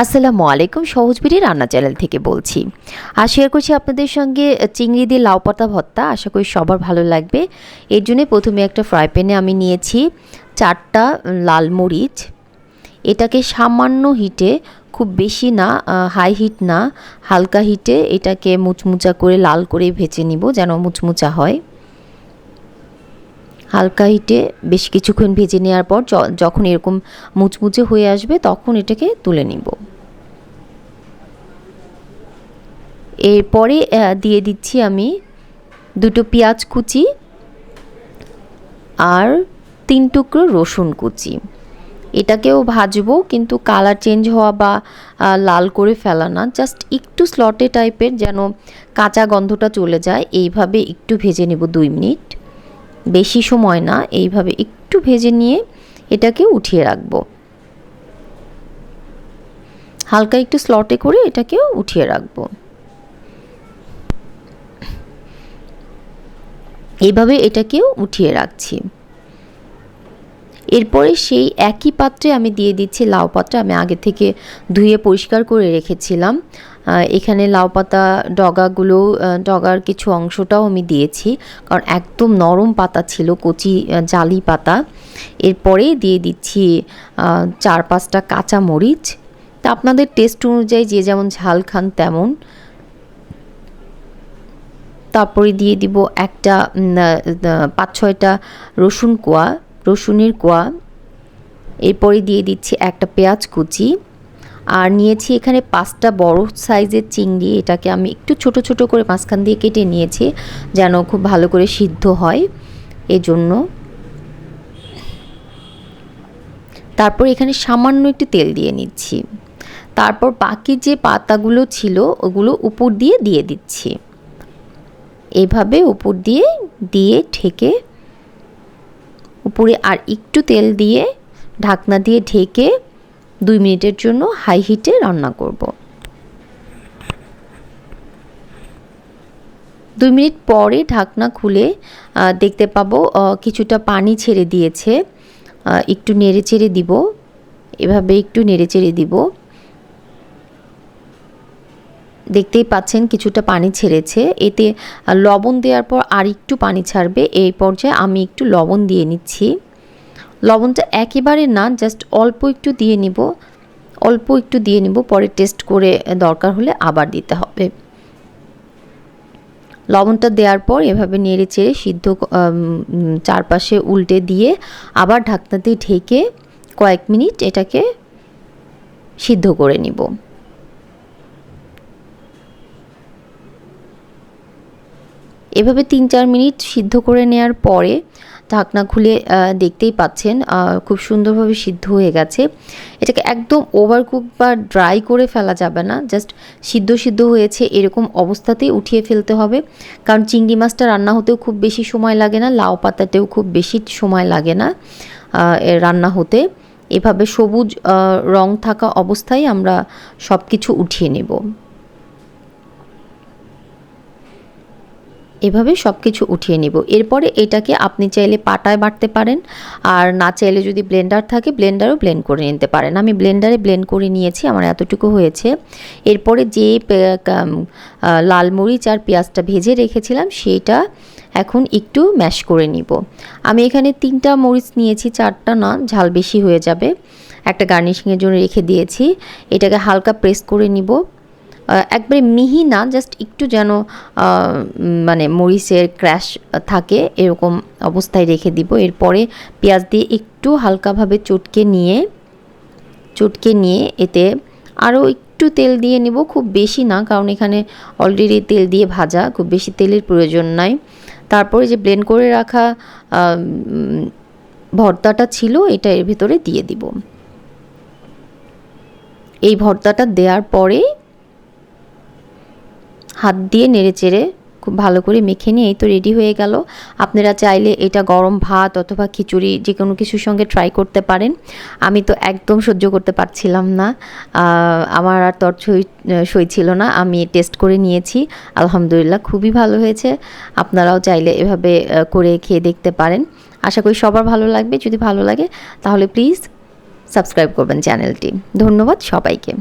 আসসালামু আলাইকুম, সহজবিড়ি রান্না চ্যানেল থেকে বলছি। আর শেয়ার করছি আপনাদের সঙ্গে চিংড়ি দিয়ে লাউ পাতা ভর্তা। আশা করি সবার ভালো লাগবে। এর জন্য প্রথমে একটা ফ্রাই প্যানে আমি নিয়েছি 4টা লাল মরিচ। এটাকে সামান্য হিটে, খুব বেশি না, হাই হিট না, হালকা হিটে এটাকে মুচমুচা করে লাল করে ভেজে নিব, যেন মুচমুচা হয়। হালকা হিটে বেশ কিছুক্ষণ ভেজে নেওয়ার পর যখন এরকম মুচমুচে হয়ে আসবে তখন এটাকে তুলে নিব। এরপরে দিয়ে দিচ্ছি আমি 2টো পেঁয়াজ কুচি আর 3 টুকরো রসুন কুচি। এটাকেও ভাজবো, কিন্তু কালার চেঞ্জ হওয়া বা লাল করে ফেলা না, জাস্ট একটু স্লটে টাইপের, যেন কাঁচা গন্ধটা চলে যায়। এইভাবে একটু ভেজে নেব 2 মিনিট, বেশি সময় না। এইভাবে একটু ভেজে নিয়ে এটাকে উঠিয়ে রাখবো। হালকা একটু স্লটে করে এটাকেও উঠিয়ে রাখবো। এইভাবে এটাকেও উঠিয়ে রাখছি। এরপরে সেই একই পাত্রে আমি দিয়ে দিচ্ছি লাউ পাতা। আমি আগে থেকে ধুয়ে পরিষ্কার করে রেখেছিলাম। এখানে লাউ পাতা ডগার কিছু অংশটাও আমি দিয়েছি, কারণ একদম নরম পাতা ছিল, কচি জালি পাতা। এরপরে দিয়ে দিচ্ছি 4-5টা কাঁচা মরিচ। তা আপনাদের টেস্ট অনুযায়ী যে যেমন ঝাল খান তেমন। তারপরে দিয়ে দিব একটা 5-6টা রসুনের কোয়া। এরপরে দিয়ে দিচ্ছি একটা পেঁয়াজ কুচি। আর নিয়েছি এখানে 5টা বড় সাইজের চিংড়ি। এটাকে আমি একটু ছোট ছোট করে মাঝখান দিয়ে কেটে নিয়েছি, যেন খুব ভালো করে সিদ্ধ হয় এজন্য। তারপর এখানে সামান্য একটু তেল দিয়ে নিচ্ছি। তারপর বাকি যে পাতাগুলো ছিল ওগুলো উপর দিয়ে দিচ্ছি। এভাবে উপর দিয়ে ঢেকে, উপরে আর একটু তেল দিয়ে ঢাকনা দিয়ে ঢেকে 2 মিনিটের জন্য হাই হিটে রান্না করব। 2 মিনিট পরে ঢাকনা খুলে দেখতে পাবো কিছুটা পানি ছেড়ে দিয়েছে। একটু নেড়ে চেড়ে দিব, এভাবে একটু নেড়ে চেড়ে দিব। দেখতেই পাচ্ছেন কিছুটা পানি ছেড়েছে। এতে লবণ দেওয়ার পর আর একটু পানি ছাড়বে। এই পর্যায়ে আমি একটু লবণ দিয়ে নিচ্ছি। লবণটা একেবারে না, জাস্ট অল্প একটু দিয়ে নিব, পরে টেস্ট করে দরকার হলে আবার দিতে হবে। লবণটা দেওয়ার পর এভাবে নেড়ে চেড়ে সিদ্ধ, চারপাশে উল্টে দিয়ে আবার ঢাকনা দিয়ে ঢেকে কয়েক মিনিট এটাকে সিদ্ধ করে নিব। এভাবে 3-4 মিনিট সিদ্ধ করে নেওয়ার পরে ঢাকনা খুলে দেখতেই পাচ্ছেন খুব সুন্দরভাবে সিদ্ধ হয়ে গেছে। এটাকে একদম ওভারকুক বা ড্রাই করে ফেলা যাবে না, জাস্ট সিদ্ধ হয়েছে এরকম অবস্থাতেই উঠিয়ে ফেলতে হবে। কারণ চিংড়ি মাছটা রান্না হতেও খুব বেশি সময় লাগে না, লাউ পাতাতেও খুব বেশি সময় লাগে না রান্না হতে। এভাবে সবুজ রং থাকা অবস্থায় আমরা সব কিছু উঠিয়ে নেব। এভাবে সব কিছু উঠিয়ে নেব। এরপরে এটাকে আপনি চাইলে পাটায় বাটতে পারেন, আর না চাইলে যদি ব্লেন্ডার থাকে ব্লেন্ডারও ব্লেন্ড করে নিতে পারেন। আমি ব্লেন্ডারে ব্লেন্ড করে নিয়েছি, আমার এতটুকু হয়েছে। এরপরে যে লাল মরিচ আর পেঁয়াজটা ভেজে রেখেছিলাম সেইটা এখন একটু ম্যাশ করে নিব। আমি এখানে 3টা মরিচ নিয়েছি, 4টা না, ঝাল বেশি হয়ে যাবে। একটা গার্নিশিংয়ের জন্য রেখে দিয়েছি। এটাকে হালকা প্রেস করে নিব, একবারে মিহি না, জাস্ট একটু যেন মানে মরিচের ক্র্যাশ থাকে এরকম অবস্থায় রেখে দিব। এরপরে পেঁয়াজ দিয়ে একটু হালকাভাবে চটকে নিয়ে এতে আরও একটু তেল দিয়ে নিব, খুব বেশি না, কারণ এখানে অলরেডি তেল দিয়ে ভাজা, খুব বেশি তেলের প্রয়োজন নাই। তারপরে যে ব্লেন্ড করে রাখা ভর্তাটা ছিল এটা এর ভিতরে দিয়ে দিব। এই ভর্তাটা দেওয়ার পরে হাত দিয়ে নেড়ে চেড়ে খুব ভালো করে মেখে নিয়ে এই তো রেডি হয়ে গেল। আপনারা চাইলে এটা গরম ভাত অথবা খিচুড়ি যে কোনো কিছুর সঙ্গে ট্রাই করতে পারেন। আমি তো একদম সহ্য করতে পারছিলাম না, আমার আর সই ছিল না। আমি টেস্ট করে নিয়েছি, আলহামদুলিল্লাহ খুবই ভালো হয়েছে। আপনারাও চাইলে এভাবে করে খেয়ে দেখতে পারেন। আশা করি সবার ভালো লাগবে। যদি ভালো লাগে তাহলে প্লিজ সাবস্ক্রাইব করবেন চ্যানেলটি। ধন্যবাদ সবাইকে।